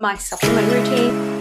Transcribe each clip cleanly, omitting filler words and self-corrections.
my supplement routine.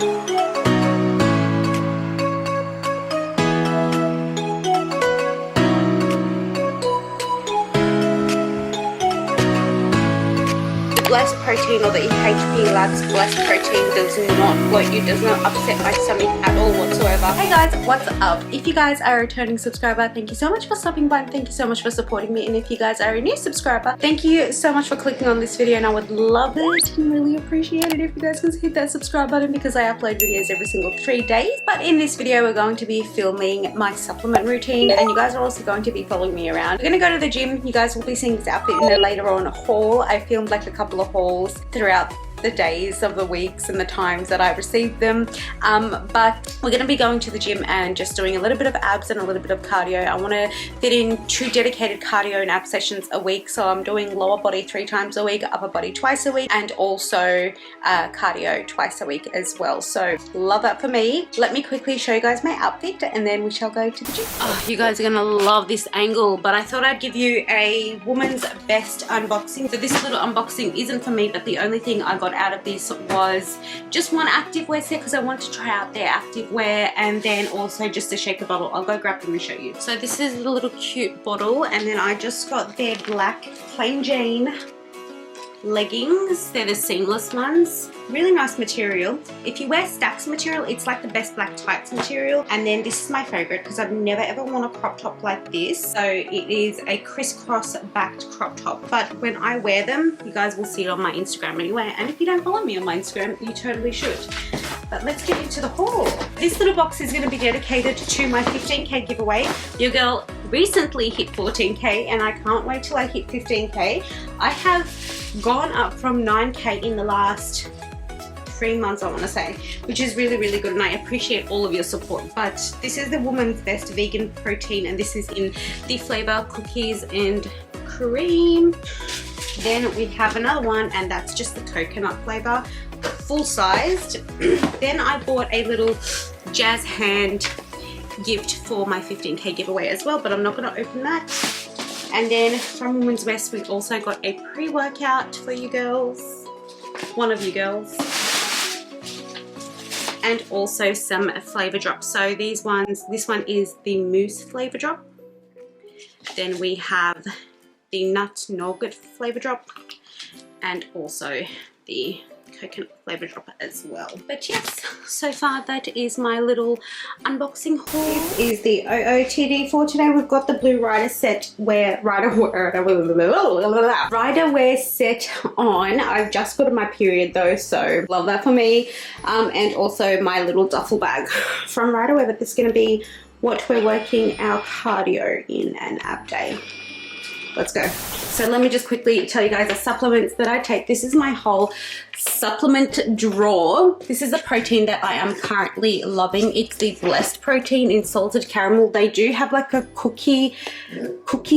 Less protein, or the EHP Labs less protein, does not bloat you, does not upset my stomach at all whatsoever. Hey guys, what's up? If you guys are a returning subscriber, thank you so much for stopping by and thank you so much for supporting me. And if you guys are a new subscriber, thank you so much for clicking on this video, and I would love it and really appreciate it if you guys can hit that subscribe button, because I upload videos every single 3 days. But in this video we're going to be filming my supplement routine, and you guys are also going to be following me around. We're going to go to the gym. You guys will be seeing this outfit in a later on haul. I filmed like a couple of hauls throughout the days of the weeks and the times that I received them, but we're going to be going to the gym and just doing a little bit of abs and a little bit of cardio. I want to fit in 2 dedicated cardio and ab sessions a week, so I'm doing lower body 3 times a week, upper body twice a week, and also cardio twice a week as well. So love that for me. Let me quickly show you guys my outfit and then we shall go to the gym. Oh, you guys are gonna love this angle, but I thought I'd give you a woman's best unboxing. So this little unboxing isn't for me, but the only thing I got out of this was just one activewear set, because I wanted to try out their activewear, and then also just a shaker bottle. I'll go grab them and show you. So this is a little cute bottle, and then I just got their black plain Jane leggings. They're the seamless ones. Really nice material. If you wear Stack's material, it's like the best black tights material. And then this is my favorite, because I've never ever worn a crop top like this. So it is a crisscross backed crop top, but when I wear them, you guys will see it on my Instagram anyway, and if you don't follow me on my Instagram, you totally should. But let's get into the haul. This little box is going to be dedicated to my 15k giveaway. Your girl recently hit 14k, and I can't wait till I hit 15k. I have gone up from 9k in the last 3 months, I want to say, which is really, really good, and I appreciate all of your support. But this is the woman's best vegan protein, and this is in the flavor cookies and cream. Then we have another one, and that's just the coconut flavor, full sized. Then I bought a little jazz hand gift for my 15k giveaway as well, but I'm not going to open that. And then from Women's Best, we also got a pre-workout for you girls, one of you girls, and also some flavor drops. So these ones, this one is the mousse flavor drop. Then we have the nut nougat flavor drop, and also the coconut flavor drop as well. But yes, so far that is my little unboxing haul. This is the OOTD for today. We've got the blue rider set wear rider wear set on. I've just got my period though, so love that for me. And also my little duffel bag from Riderwear, but this is going to be what we're working our cardio in an ab day. Let's go. So let me just quickly tell you guys the supplements that I take. This is my whole supplement drawer. This is the protein that I am currently loving. It's the Blessed protein in salted caramel. They do have like a cookie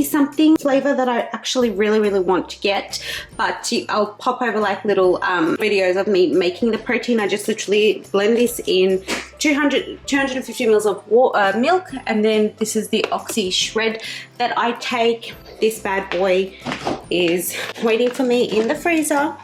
something flavor that I actually really want to get, but I'll pop over like little videos of me making the protein. I just literally blend this in 250 mils of milk, and then this is the Oxy Shred that I take. This bad boy is waiting for me in the freezer,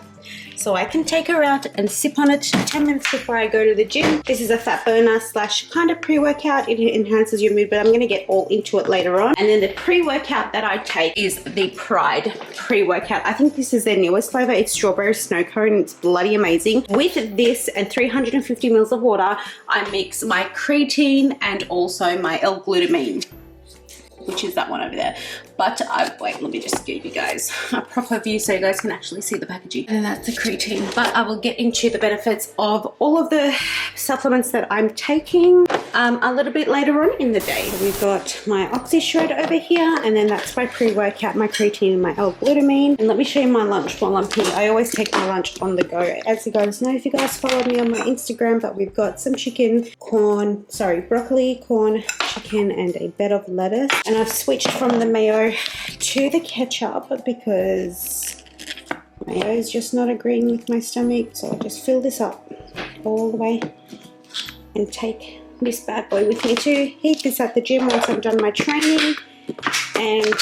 so I can take her out and sip on it 10 minutes before I go to the gym. This is a fat burner slash kind of pre-workout. It enhances your mood, but I'm going to get all into it later on. And then the pre-workout that I take is the Pride pre-workout. I think this is their newest flavor. It's strawberry snow cone. It's bloody amazing. With this and 350 mils of water, I mix my creatine and also my L-Glutamine, which is that one over there. But wait, let me just give you guys a proper view so you guys can actually see the packaging. And that's the creatine. But I will get into the benefits of all of the supplements that I'm taking a little bit later on in the day. We've got my Oxy Shred over here, and then that's my pre-workout, my creatine and my L-Glutamine. And let me show you my lunch while I'm here. I always take my lunch on the go. As you guys know, if you guys follow me on my Instagram, but we've got some chicken, broccoli, corn, chicken, and a bed of lettuce. And I've switched from the mayo to the ketchup because mayo is just not agreeing with my stomach. So I'll just fill this up all the way and take this bad boy with me to heat this at the gym once I'm done my training, and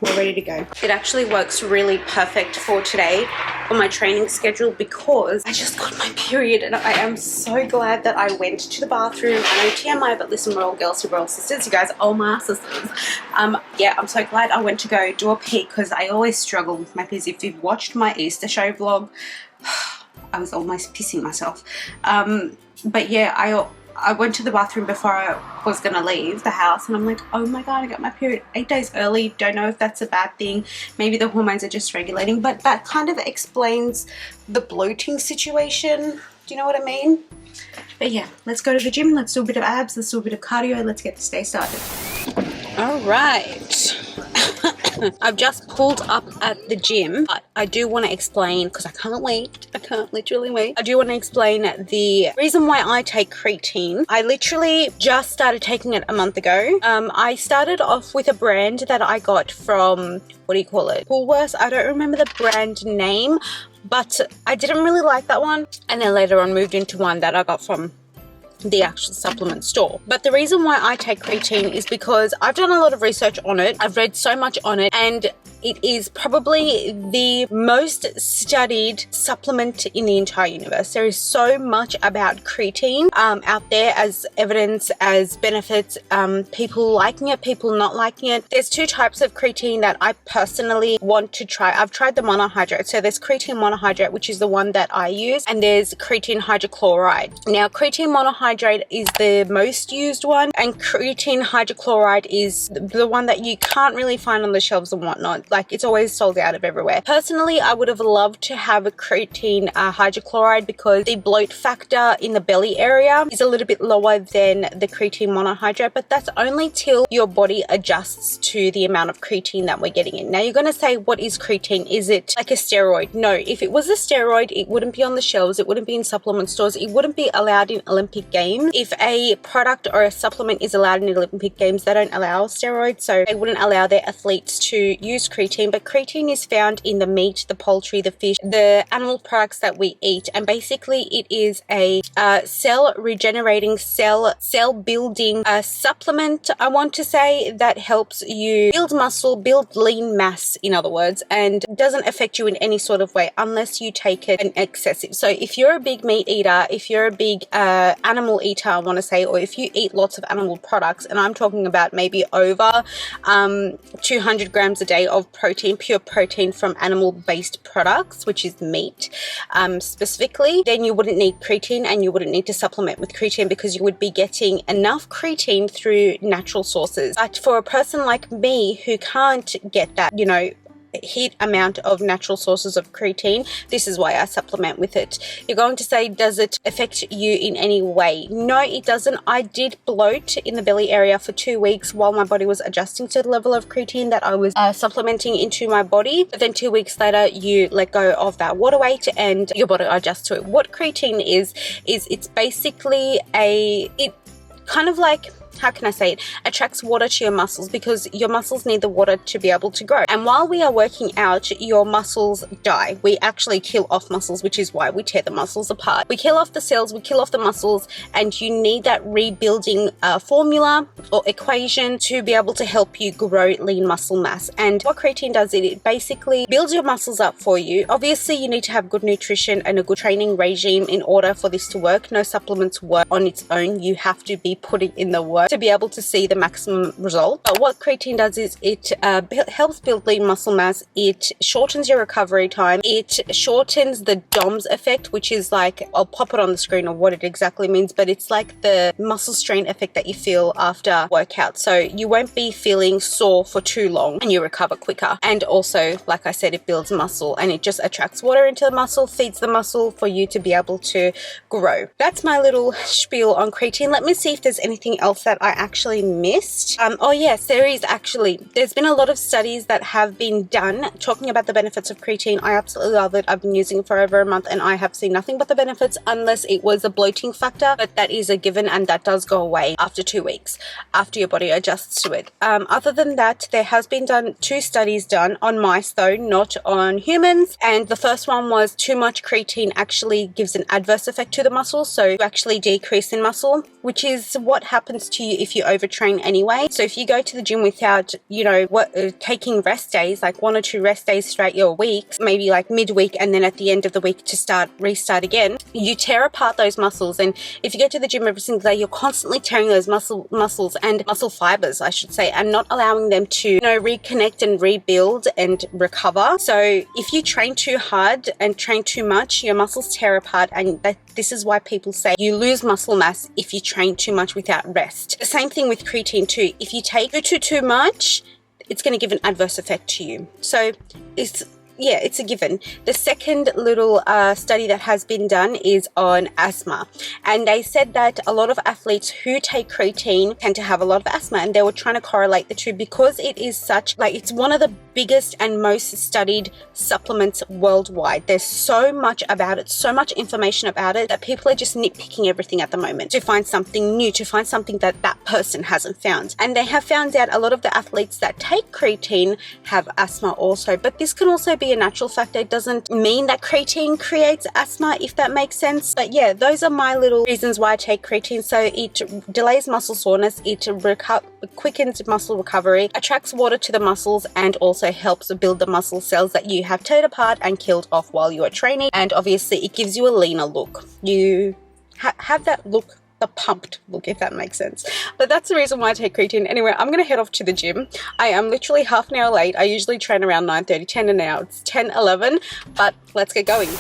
we're ready to go. It actually works really perfect for today on my training schedule because I just got my period, and I am so glad that I went to the bathroom. I know TMI, but listen, we're all girls who are all sisters. You guys are all my sisters. Yeah, I'm so glad I went to go do a pee because I always struggle with my piss. If you've watched my Easter show vlog, I was almost pissing myself. But yeah, I went to the bathroom before I was going to leave the house, and I'm like, oh my god, I got my period 8 days early. Don't know if that's a bad thing. Maybe the hormones are just regulating, but that kind of explains the bloating situation. Do you know what I mean? But yeah, let's go to the gym. Let's do a bit of abs. Let's do a bit of cardio. Let's get this day started. All right. I've just pulled up at the gym, but I do want to explain, because I can't wait. I can't literally wait. I do want to explain the reason why I take creatine. I literally just started taking it a month ago. I started off with a brand that I got from, what do you call it? Woolworths. I don't remember the brand name, but I didn't really like that one. And then later on moved into one that I got from the actual supplement store. But the reason why I take creatine is because I've done a lot of research on it. I've read so much on it, and it is probably the most studied supplement in the entire universe. There is so much about creatine out there as evidence, as benefits, people liking it, people not liking it. There's two types of creatine that I personally want to try. I've tried the monohydrate. So there's creatine monohydrate, which is the one that I use, and there's creatine hydrochloride. Now, creatine monohydrate is the most used one, and creatine hydrochloride is the one that you can't really find on the shelves and whatnot. Like, it's always sold out of everywhere. Personally, I would have loved to have a creatine hydrochloride because the bloat factor in the belly area is a little bit lower than the creatine monohydrate, but that's only till your body adjusts to the amount of creatine that we're getting in. Now, you're going to say, what is creatine? Is it like a steroid? No, if it was a steroid, it wouldn't be on the shelves. It wouldn't be in supplement stores. It wouldn't be allowed in Olympic Games. If a product or a supplement is allowed in Olympic Games, they don't allow steroids, so they wouldn't allow their athletes to use creatine. But creatine is found in the meat, the poultry, the fish, the animal products that we eat, and basically it is a cell regenerating, cell building supplement, I want to say, that helps you build muscle, build lean mass, in other words, and doesn't affect you in any sort of way unless you take it excessive. So if you're a big meat eater, if you're a big animal eater, I want to say, or if you eat lots of animal products, and I'm talking about maybe over 200 grams a day of protein, pure protein from animal-based products, which is meat specifically, then you wouldn't need creatine, and you wouldn't need to supplement with creatine because you would be getting enough creatine through natural sources. But for a person like me who can't get that, you know, heat amount of natural sources of creatine, this is why I supplement with it. You're going to say, does it affect you in any way? No, it doesn't. I did bloat in the belly area for 2 weeks while my body was adjusting to the level of creatine that I was supplementing into my body. But then 2 weeks later, you let go of that water weight and your body adjusts to it. What creatine is it's basically it kind of like, how can I say it, attracts water to your muscles because your muscles need the water to be able to grow. And while we are working out, your muscles die. We actually kill off muscles, which is why we tear the muscles apart. We kill off the cells, we kill off the muscles, and you need that rebuilding formula or equation to be able to help you grow lean muscle mass. And what creatine does, it basically builds your muscles up for you. Obviously, you need to have good nutrition and a good training regime in order for this to work. No supplements work on its own. You have to be putting in the work to be able to see the maximum result. But what creatine does is it helps build lean muscle mass. It shortens your recovery time. It shortens the DOMS effect, which is like, I'll pop it on the screen of what it exactly means, but it's like the muscle strain effect that you feel after workout. So you won't be feeling sore for too long and you recover quicker. And also, like I said, it builds muscle and it just attracts water into the muscle, feeds the muscle for you to be able to grow. That's my little spiel on creatine. Let me see if there's anything else that I actually missed. Oh yes, there's been a lot of studies that have been done talking about the benefits of creatine. I absolutely love it. I've been using it for over a month and I have seen nothing but the benefits, unless it was a bloating factor, but that is a given and that does go away after 2 weeks after your body adjusts to it. Other than that, there has been 2 studies done on mice though, not on humans, and the first one was too much creatine actually gives an adverse effect to the muscle, so you actually decrease in muscle, which is what happens to you if you overtrain anyway. So if you go to the gym without, you know, taking rest days, like 1 or 2 rest days throughout your week, maybe like midweek and then at the end of the week to restart again, you tear apart those muscles. And if you go to the gym every single day, you're constantly tearing those muscles and muscle fibers, I should say, and not allowing them to, you know, reconnect and rebuild and recover. So if you train too hard and train too much, your muscles tear apart, and this is why people say you lose muscle mass if you train too much without rest. The same thing with creatine too. If you take too much, it's going to give an adverse effect to you. So it's a given. The second little study that has been done is on asthma, and they said that a lot of athletes who take creatine tend to have a lot of asthma, and they were trying to correlate the two because it is such, like, it's one of the biggest and most studied supplements worldwide. There's so much about it, so much information about it, that people are just nitpicking everything at the moment to find something new, to find something that that person hasn't found. And they have found out a lot of the athletes that take creatine have asthma also, but this can also be a natural factor. It doesn't mean that creatine creates asthma, if that makes sense. But yeah, those are my little reasons why I take creatine. So it delays muscle soreness, it quickens muscle recovery, attracts water to the muscles, and also helps build the muscle cells that you have teared apart and killed off while you are training. And obviously it gives you a leaner look. You have that look, the pumped look, if that makes sense. But that's the reason why I take creatine. Anyway, I'm gonna head off to the gym. I am literally half an hour late. I usually train around 9:30, 10, and now it's 10:11, but let's get going.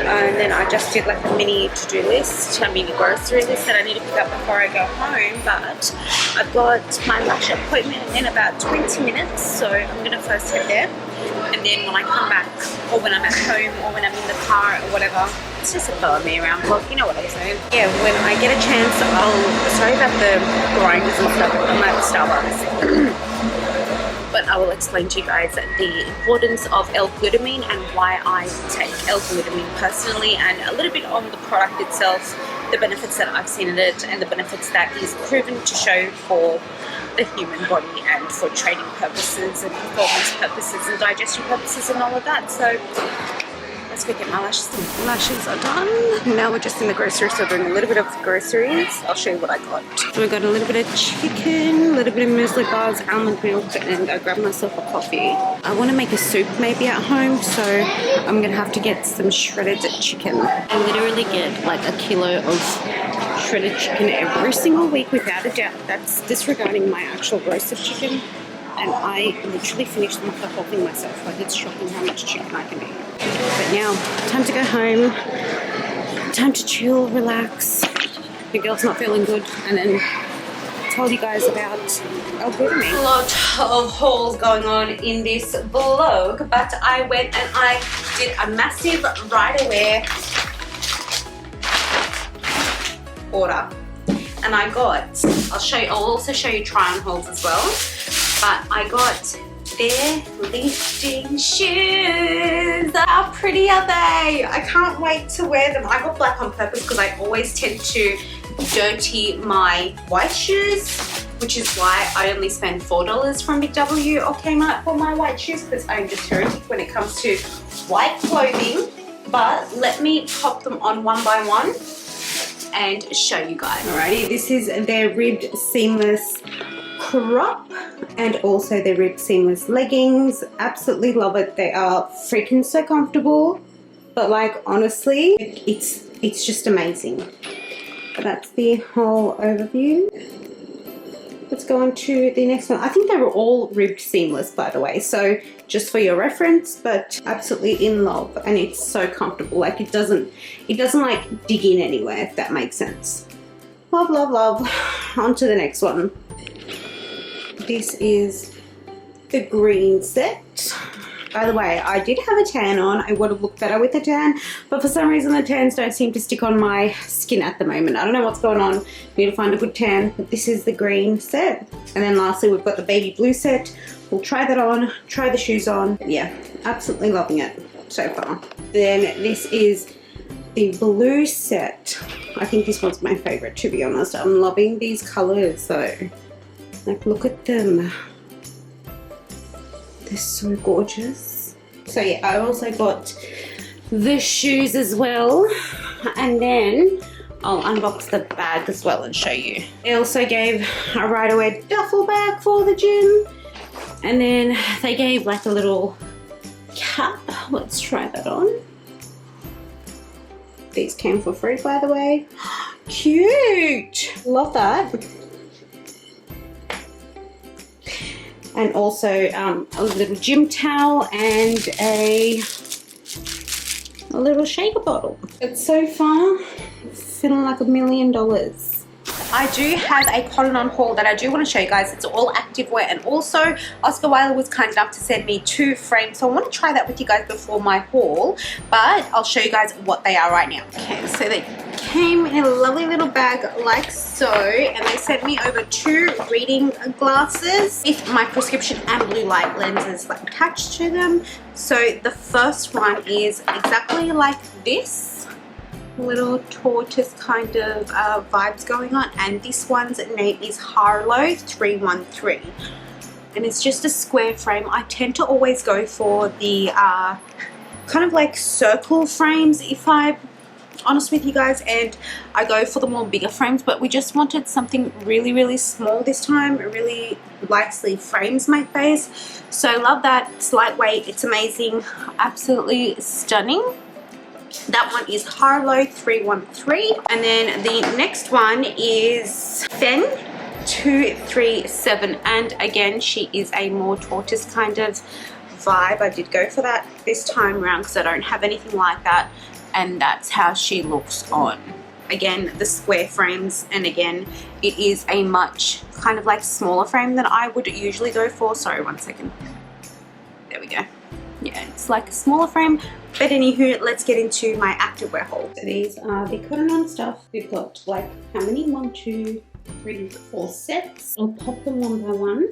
And then I just did like a mini to-do list, a mini grocery list that I need to pick up before I go home. But I've got my lash appointment in about 20 minutes, so I'm going to first head there. And then when I come back, or when I'm at home, or when I'm in the car or whatever, it's just a follow me around vlog, you know what I'm saying. Yeah, when I get a chance, sorry about the grinders and stuff, I'm at Starbucks. But I will explain to you guys the importance of L-Glutamine and why I take L-Glutamine personally, and a little bit on the product itself, the benefits that I've seen in it, and the benefits that is proven to show for the human body and for training purposes and performance purposes and digestion purposes and all of that. So let's go get my lashes. The lashes are done. Now we're just in the grocery store doing a little bit of groceries. I'll show you what I got. So we got a little bit of chicken, a little bit of muesli bars, almond milk, and I grabbed myself a coffee. I want to make a soup maybe at home, so I'm going to have to get some shredded chicken. I literally get like a kilo of shredded chicken every single week without a doubt. That's disregarding my actual roasted chicken. And I literally finished them after whole thing myself. Like, it's shocking how much chicken I can eat. But now, time to go home. Time to chill, relax. The girl's not feeling good. And then told you guys about L-Glutamine. A lot of hauls going on in this vlog, but I went and I did a massive Riderwear order. And I got, I'll also show you try on hauls as well. But I got their lifting shoes. How pretty are they? I can't wait to wear them. I got black on purpose because I always tend to dirty my white shoes, which is why I only spend $4 from Big W or Kmart for my white shoes, because I'm just terrific when it comes to white clothing. But let me pop them on one by one and show you guys. Alrighty, this is their ribbed seamless crop and also the rib seamless leggings. Absolutely love it. They are freaking so comfortable, but like honestly, it's just amazing. But that's the whole overview. Let's go on to the next one. I think they were all ribbed seamless, by the way, so just for your reference, but absolutely in love, and it's so comfortable. Like it doesn't like dig in anywhere, if that makes sense. Love, love, love. On to the next one. This is the green set. By the way, I did have a tan on. I would have looked better with a tan, but for some reason the tans don't seem to stick on my skin at the moment. I don't know what's going on. Need to find a good tan, but this is the green set. And then lastly, we've got the baby blue set. We'll try that on, try the shoes on. Yeah, absolutely loving it so far. Then this is the blue set. I think this one's my favorite, to be honest. I'm loving these colors though. Like, look at them. They're so gorgeous. So yeah, I also got the shoes as well, and then I'll unbox the bag as well and show you. They also gave a right-away duffel bag for the gym, and then they gave like a little cap. Let's try that on. These came for free, by the way. Cute! Love that. And also a little gym towel and a little shaker bottle. It's so far feeling like $1 million. I do have a cotton on haul that I do want to show you guys. It's all activewear, and also Oscar Wilder was kind enough to send me 2 frames, so I want to try that with you guys before my haul, but I'll show you guys what they are right now. Okay, so they came in a lovely little bag like so, and they sent me over 2 reading glasses with my prescription and blue light lenses attached to them. So the first one is exactly like this. Little tortoise kind of vibes going on, and this one's name is Harlow 313, and it's just a square frame. I tend to always go for the kind of like circle frames, if I'm honest with you guys, and I go for the more bigger frames, but we just wanted something really small this time. It really lightly frames my face, so I love that. It's lightweight, it's amazing, absolutely stunning. That one is Harlow 313, and then the next one is Fen 237, and again she is a more tortoise kind of vibe. I did go for that this time around because I don't have anything like that, and that's how she looks on. Again, the square frames, and again it is a much kind of like smaller frame than I would usually go for. Sorry, one second. There we go. Yeah, it's like a smaller frame. But anywho, let's get into my activewear haul. So these are the cotton on stuff. We've got like how many? 1, 2, 3, 4 sets. I'll pop them one by one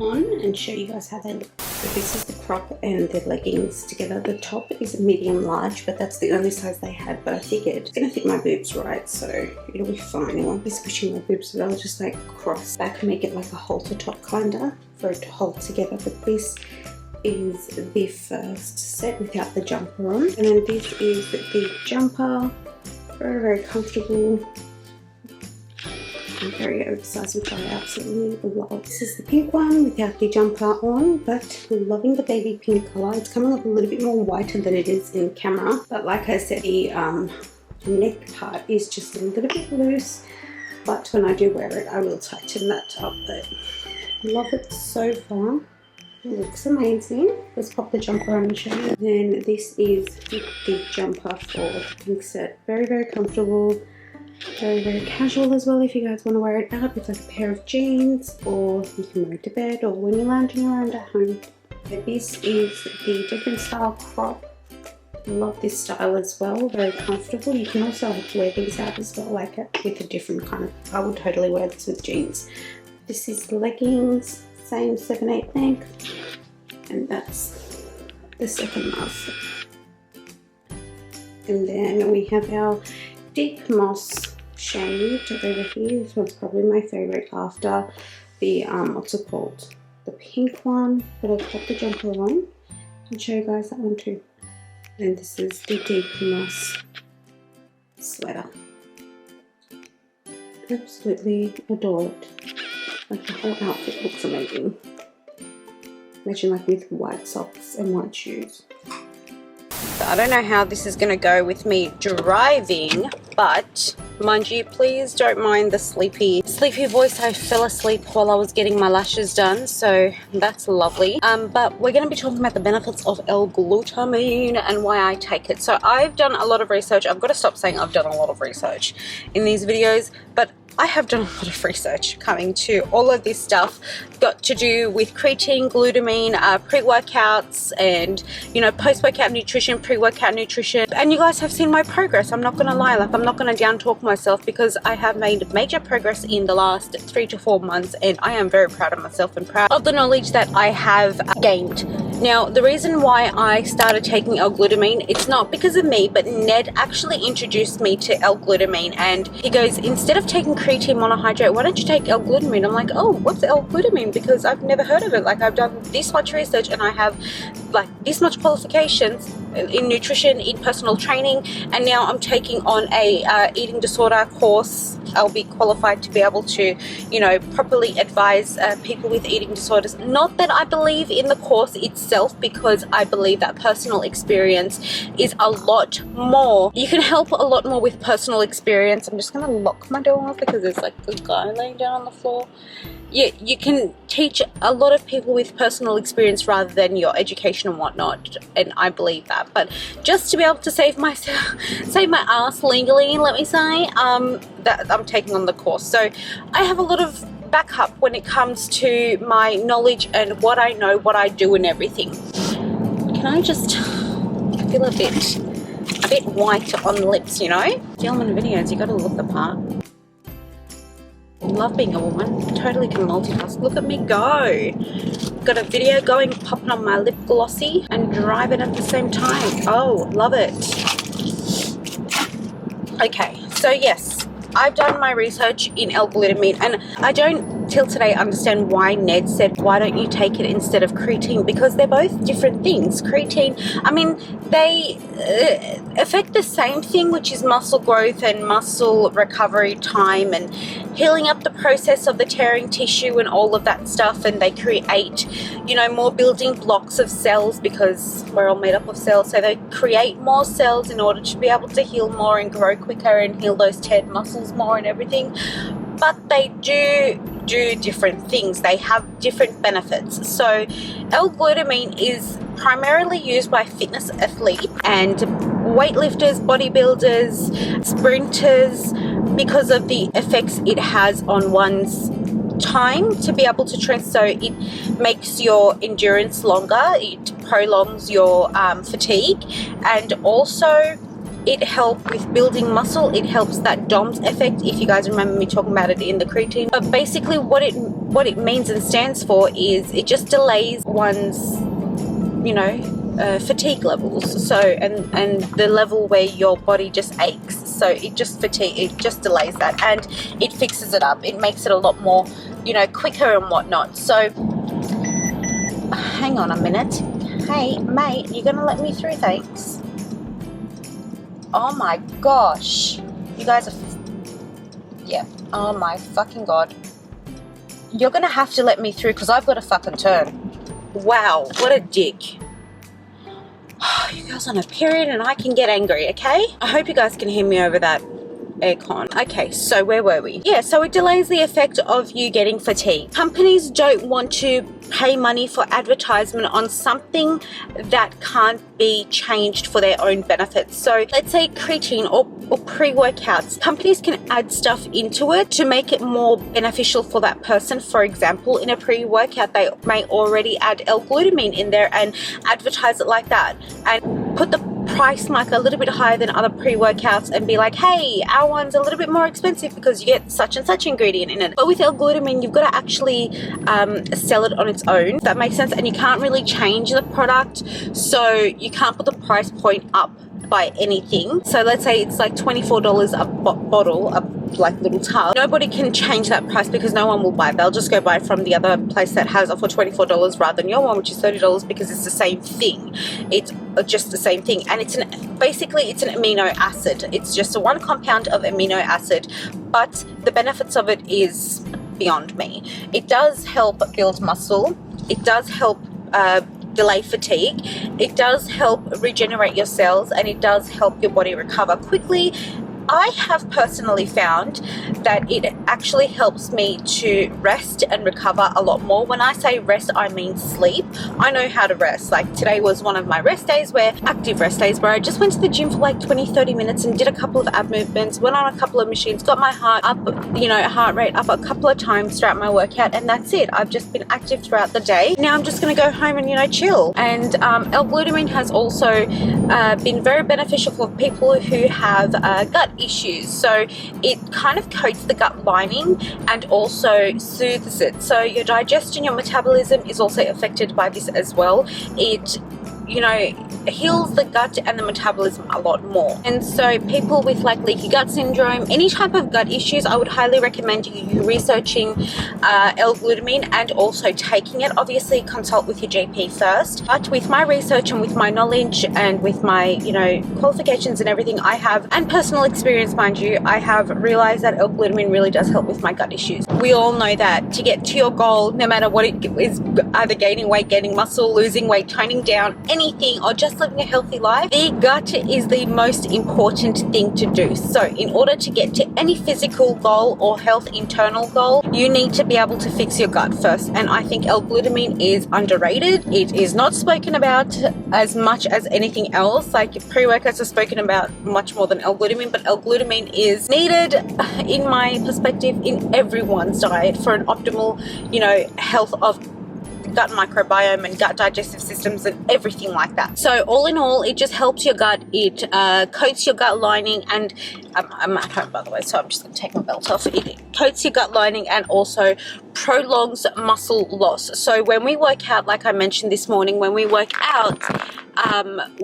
on and show you guys how they look. So this is the crop and the leggings together. The top is a medium large, but that's the only size they had. But I figured it's gonna fit my boobs right, so it'll be fine. It won't be squishing my boobs, but I'll just like cross back and make it like a halter top kinda for it to hold together. But this is the first set without the jumper on, and then this is the jumper. Very comfortable and very oversized, which I absolutely love. This is the pink one without the jumper on, but loving the baby pink color. It's coming up a little bit more whiter than it is in camera, but like I said, the neck part is just a little bit loose, but when I do wear it I will tighten that up. But love it so far. It looks amazing. Let's pop the jumper on and show you. Then this is the jumper for the pink set. Very comfortable. Very casual as well if you guys want to wear it out with like a pair of jeans, or you can wear it to bed or when you're lounging around at home. But this is the different style crop. Love this style as well. Very comfortable. You can also wear these out as well, like it with a different kind of. I would totally wear this with jeans. This is leggings. Same 7/8 length, and that's the second last. And then we have our deep moss shade over here. This one's probably my favorite after the what's it called, the pink one. But I'll pop the jumper on and show you guys that one too. And this is the deep moss sweater. Absolutely adore it. Like the whole outfit looks amazing. Imagine like with white socks and white shoes. I don't know how this is going to go with me driving, but mind you, please don't mind the sleepy voice. I fell asleep while I was getting my lashes done, so that's lovely. But we're going to be talking about the benefits of L-Glutamine and why I take it. So I've done a lot of research. I've got to stop saying I've done a lot of research in these videos, but I have done a lot of research coming to all of this stuff got to do with creatine, glutamine, pre-workouts, and you know, post-workout nutrition, pre-workout nutrition. And you guys have seen my progress. I'm not gonna lie, like I'm not gonna down talk myself, because I have made major progress in the last 3 to 4 months, and I am very proud of myself and proud of the knowledge that I have gained. Now, the reason why I started taking L-Glutamine, it's not because of me, but Ned actually introduced me to L-Glutamine, and he goes, instead of taking Creatine Monohydrate, why don't you take L-Glutamine? I'm like, oh, what's L-Glutamine? Because I've never heard of it. Like, I've done this much research and I have like this much qualifications in nutrition, in personal training, and now I'm taking on a eating disorder course. I'll be qualified to be able to, you know, properly advise people with eating disorders. Not that I believe in the course itself, because I believe that personal experience is a lot more. You can help a lot more with personal experience. I'm just gonna lock my door because there's like a guy laying down on the floor. Yeah, you can teach a lot of people with personal experience rather than your education and whatnot, and I believe that. But just to be able to save my ass legally, let me say, that I'm taking on the course. So I have a lot of backup when it comes to my knowledge and what I know, what I do, and everything. Can I just feel a bit white on the lips, you know? Filming videos, you gotta look the part. Love being a woman, totally can multitask. Look at me go. Got a video going, popping on my lip glossy and driving at the same time. Oh, love it. Okay, so yes, I've done my research in L-Glutamine, and I don't till today understand why Ned said, why don't you take it instead of creatine? Because they're both different things. Creatine, I mean, they affect the same thing, which is muscle growth and muscle recovery time and healing up the process of the tearing tissue and all of that stuff, and they create, you know, more building blocks of cells, because we're all made up of cells, so they create more cells in order to be able to heal more and grow quicker and heal those teared muscles more and everything. But they do different things. They have different benefits. So L-Glutamine is primarily used by fitness athletes and weightlifters, bodybuilders, sprinters, because of the effects it has on one's time to be able to train. So it makes your endurance longer, it prolongs your fatigue, and also it helps with building muscle. It helps that DOMS effect, if you guys remember me talking about it in the creatine. But basically what it means and stands for is it just delays one's, you know, fatigue levels. So and the level where your body just aches. So it just delays that, and it fixes it up. It makes it a lot more, you know, quicker and whatnot. So hang on a minute. Hey mate, you gonna let me through? Thanks. Oh my gosh, you guys are, yeah, oh my fucking god. You're gonna have to let me through because I've got to fucking turn. Wow, what a dick. You guys on a period and I can get angry, okay? I hope you guys can hear me over that aircon. Okay, so where were we? Yeah, so it delays the effect of you getting fatigue. Companies don't want to pay money for advertisement on something that can't be changed for their own benefits. So let's say creatine or pre-workouts. Companies can add stuff into it to make it more beneficial for that person. For example, in a pre-workout, they may already add L-Glutamine in there and advertise it like that, and put the price like a little bit higher than other pre-workouts and be like, hey, our one's a little bit more expensive because you get such and such ingredient in it. But with L-Glutamine, you've got to actually sell it on its own, if that makes sense, and you can't really change the product, so you can't put the price point up by anything. So let's say it's like $24 a bottle, a like little tub. Nobody can change that price because no one will buy it. They'll just go buy from the other place that has it for $24 rather than your one, which is $30, because it's the same thing. It's just the same thing, and basically it's an amino acid. It's just a one compound of amino acid, but the benefits of it is beyond me. It does help build muscle. It does help delay fatigue. It does help regenerate your cells, and it does help your body recover quickly. I have personally found that it actually helps me to rest and recover a lot more. When I say rest, I mean sleep. I know how to rest. Like today was one of my rest days, active rest days, where I just went to the gym for like 20-30 minutes and did a couple of ab movements, went on a couple of machines, got my heart up, heart rate up a couple of times throughout my workout, and that's it. I've just been active throughout the day. Now I'm just going to go home and, chill. And L-Glutamine has also been very beneficial for people who have gut issues. So it kind of coats the gut lining and also soothes it. So your digestion, your metabolism is also affected by this as well. It heals the gut and the metabolism a lot more. And so people with like leaky gut syndrome, any type of gut issues, I would highly recommend you researching L-Glutamine and also taking it. Obviously consult with your GP first, but with my research and with my knowledge and with my qualifications and everything I have, and personal experience, mind you, I have realized that L-Glutamine really does help with my gut issues. We all know that to get to your goal, no matter what it is, either gaining weight, gaining muscle, losing weight, toning down, anything, or just living a healthy life, the gut is the most important thing to do. So in order to get to any physical goal or health internal goal, you need to be able to fix your gut first. And I think L-Glutamine is underrated. It is not spoken about as much as anything else. Like pre-workouts are spoken about much more than L-Glutamine, but L-Glutamine is needed, in my perspective, in everyone's diet for an optimal, health of gut microbiome and gut digestive systems and everything like that. So all in all, it just helps your gut. It coats your gut lining, and I'm at home by the way, so I'm just going to take my belt off. It coats your gut lining and also prolongs muscle loss. So when we work out, like I mentioned this morning, when we work out,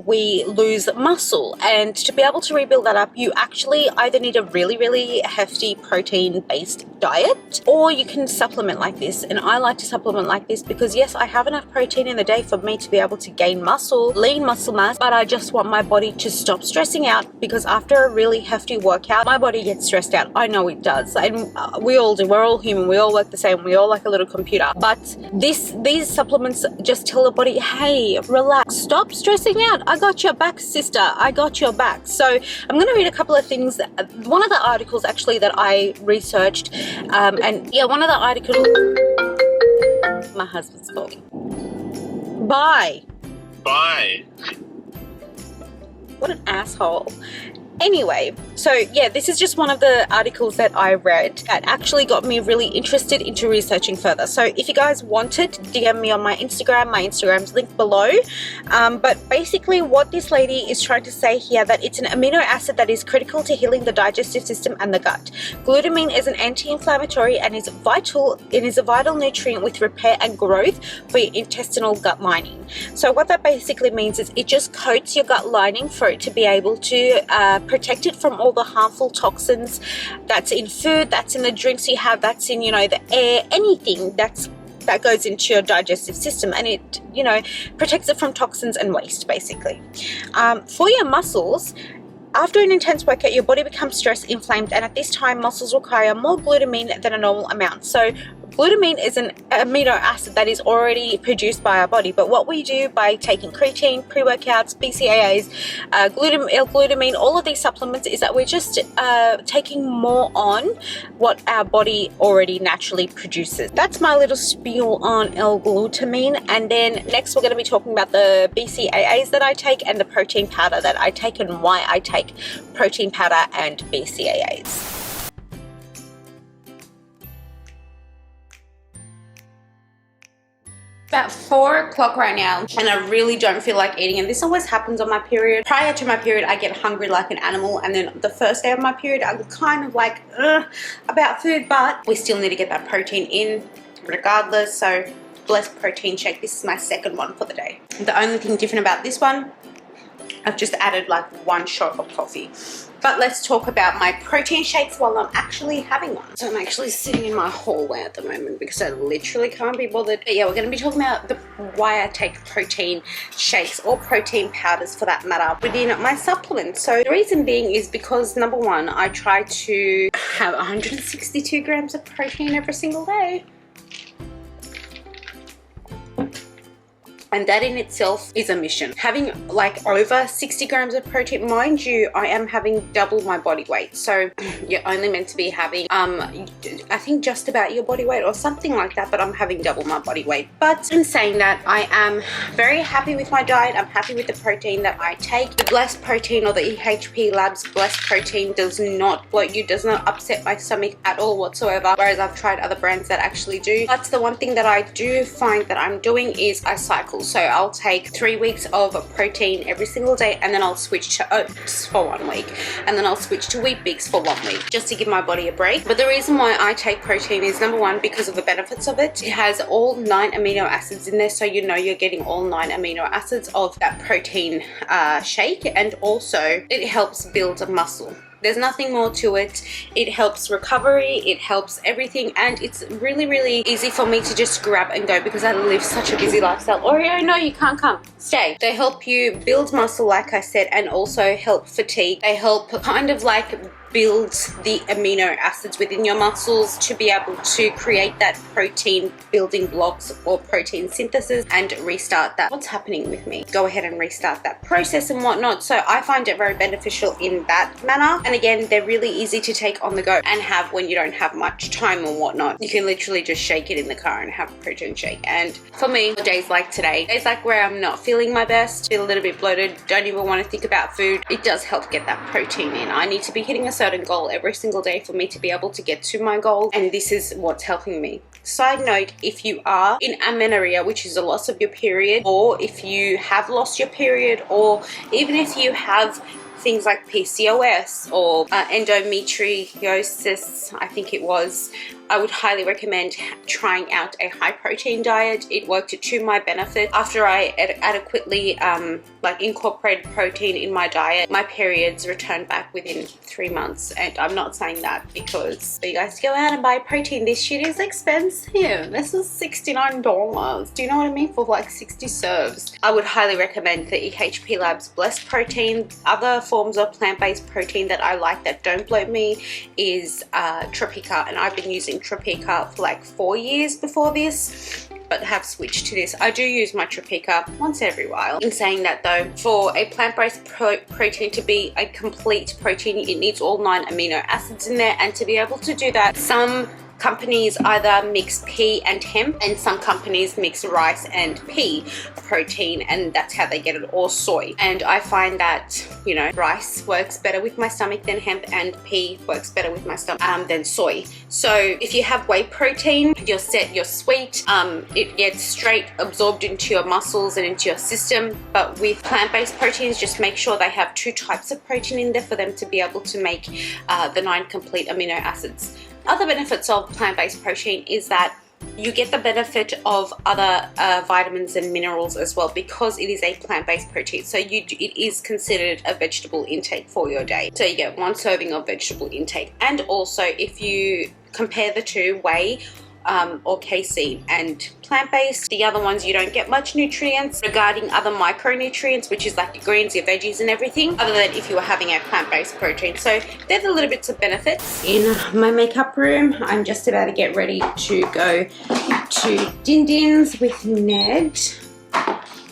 we lose muscle, and to be able to rebuild that up, you actually either need a really hefty protein based diet, or you can supplement like this. And I like to supplement like this because yes, I have enough protein in the day for me to be able to gain muscle, lean muscle mass, but I just want my body to stop stressing out, because after a really hefty workout, my body gets stressed out. I know it does, and we all do. We're all human. We all work the same. We all like a little computer. But these supplements just tell the body, hey, relax, stop stressing out. I got your back, sister. I got your back. So I'm going to read a couple of things. One of the articles actually that I researched, and yeah, one of the articles. My husband's calling. Bye. Bye. What an asshole. Anyway, so yeah, this is just one of the articles that I read that actually got me really interested into researching further. So if you guys want it, DM me on my Instagram's linked below. But basically what this lady is trying to say here, that it's an amino acid that is critical to healing the digestive system and the gut. Glutamine is an anti-inflammatory and is vital. It is a vital nutrient with repair and growth for your intestinal gut lining. So what that basically means is it just coats your gut lining for it to be able to protect it from all the harmful toxins that's in food, that's in the drinks you have, that's in the air, anything that goes into your digestive system, and it protects it from toxins and waste basically. For your muscles, after an intense workout, your body becomes stressed, inflamed, and at this time muscles require more glutamine than a normal amount. So glutamine is an amino acid that is already produced by our body, but what we do by taking creatine, pre-workouts, BCAAs, L-Glutamine, all of these supplements, is that we're just taking more on what our body already naturally produces. That's my little spiel on L-Glutamine, and then next we're going to be talking about the BCAAs that I take and the protein powder that I take and why I take protein powder and BCAAs. About 4 o'clock right now, and I really don't feel like eating, and this always happens on my period. Prior to my period, I get hungry like an animal, and then the first day of my period, I'm kind of like about food, but we still need to get that protein in regardless. So blessed protein shake. This is my second one for the day. The only thing different about this one, I've just added like 1 shot of coffee. But let's talk about my protein shakes while I'm actually having one. So I'm actually sitting in my hallway at the moment because I literally can't be bothered. But yeah, we're going to be talking about why I take protein shakes or protein powders for that matter within my supplements. So the reason being is because number one, I try to have 162 grams of protein every single day. And that in itself is a mission. Having like over 60 grams of protein, mind you, I am having double my body weight. So you're only meant to be having, I think just about your body weight or something like that, but I'm having double my body weight. But in saying that, I am very happy with my diet. I'm happy with the protein that I take. The Blessed protein or the EHP Labs Blessed protein does not bloat you, does not upset my stomach at all whatsoever. Whereas I've tried other brands that actually do. But the one thing that I do find that I'm doing is I cycle. So I'll take 3 weeks of protein every single day, and then I'll switch to oats for 1 week, and then I'll switch to Wheat Bix for 1 week, just to give my body a break. But the reason why I take protein is number one, because of the benefits of it. It has all 9 amino acids in there, so you know you're getting all 9 amino acids of that protein shake, and also it helps build a muscle. There's nothing more to it. It helps recovery, it helps everything, and it's really, really easy for me to just grab and go because I live such a busy lifestyle. Oreo, no, you can't come. Stay. They help you build muscle, like I said, and also help fatigue. They help kind of like build the amino acids within your muscles to be able to create that protein building blocks or protein synthesis and restart that. What's happening with me? Go ahead and restart that process and whatnot. So I find it very beneficial in that manner. And again, they're really easy to take on the go and have when you don't have much time or whatnot. You can literally just shake it in the car and have a protein shake. And for me, days like today, days like where I'm not feeling my best, feel a little bit bloated, don't even want to think about food, it does help get that protein in. I need to be hitting a certain goal every single day for me to be able to get to my goal, and this is what's helping me. Side note, if you are in amenorrhea, which is a loss of your period, or if you have lost your period, or even if you have things like PCOS or endometriosis, I think it was, I would highly recommend trying out a high protein diet. It worked to my benefit. After I adequately like incorporated protein in my diet, my periods returned back within 3 months. And I'm not saying that because you guys go out and buy protein. This shit is expensive. This is $69. Do you know what I mean? For like 60 serves. I would highly recommend the EHP Labs Blessed protein. Other forms of plant-based protein that I like that don't bloat me is Tropica, and I've been using Tropica for like 4 years before this, but have switched to this. I do use my Tropica once every while. In saying that though, for a plant-based protein to be a complete protein, it needs all 9 amino acids in there, and to be able to do that, some companies either mix pea and hemp, and some companies mix rice and pea protein, and that's how they get it, or soy. And I find that, you know, rice works better with my stomach than hemp, and pea works better with my stomach than soy. So if you have whey protein, you're set, you're sweet, it gets straight absorbed into your muscles and into your system. But with plant-based proteins, just make sure they have 2 types of protein in there for them to be able to make the 9 complete amino acids. Other benefits of plant-based protein is that you get the benefit of other vitamins and minerals as well, because it is a plant-based protein. So it is considered a vegetable intake for your day. So you get 1 serving of vegetable intake. And also, if you compare the two, whey or casein and plant-based, the other ones you don't get much nutrients regarding other micronutrients, which is like your greens, your veggies and everything, other than if you were having a plant-based protein. So they're the little bits of benefits. In my makeup room, I'm just about to get ready to go to Din Din's with Ned.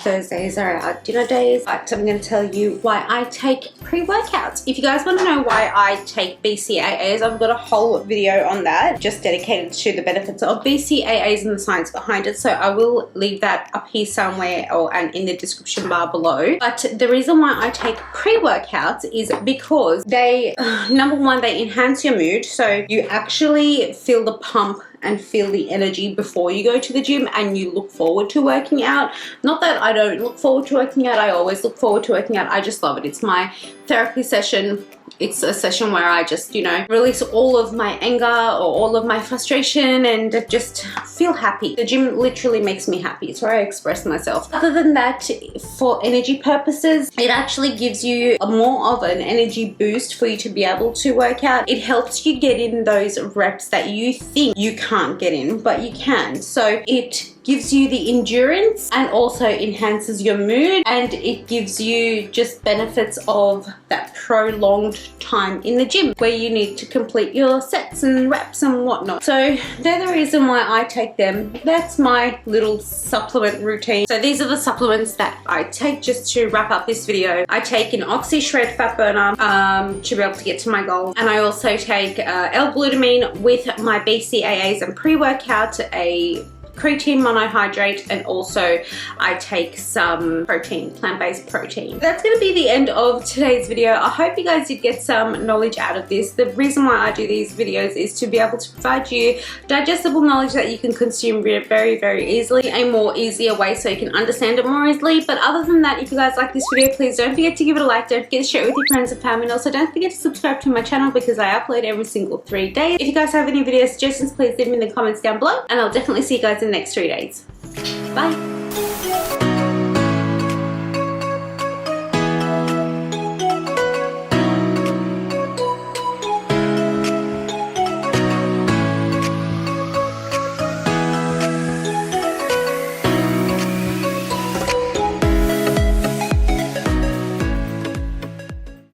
Thursdays are our dinner days, but I'm going to tell you why I take pre-workouts. If you guys want to know why I take BCAAs, I've got a whole video on that just dedicated to the benefits of BCAAs and the science behind it, so I will leave that up here somewhere and in the description bar below. But the reason why I take pre-workouts is because they, number one, they enhance your mood, so you actually feel the pump and feel the energy before you go to the gym, and you look forward to working out. Not that I don't look forward to working out, I always look forward to working out. I just love it. It's my therapy session. it's a session where I just, you know, release all of my anger or all of my frustration and just feel happy. The gym literally makes me happy. It's where I express myself. Other than that, for energy purposes, it actually gives you more of an energy boost for you to be able to work out. It helps you get in those reps that you think you can't get in, but you can. So it gives you the endurance and also enhances your mood, and it gives you just benefits of that prolonged time in the gym where you need to complete your sets and reps and whatnot. So they're the reason why I take them. That's my little supplement routine. So these are the supplements that I take. Just to wrap up this video, I take an Oxy Shred Fat Burner to be able to get to my goal, and I also take L-Glutamine with my BCAAs and pre-workout, a Creatine Monohydrate, and also I take some protein, plant-based protein. That's going to be the end of today's video. I hope you guys did get some knowledge out of this. The reason why I do these videos is to be able to provide you digestible knowledge that you can consume very, very easily, a more easier way so you can understand it more easily. But other than that, if you guys like this video, please don't forget to give it a like, don't forget to share it with your friends and family, and also don't forget to subscribe to my channel because I upload every single 3 days. If you guys have any video suggestions, please leave them in the comments down below, and I'll definitely see you guys in the next 3 days. Bye!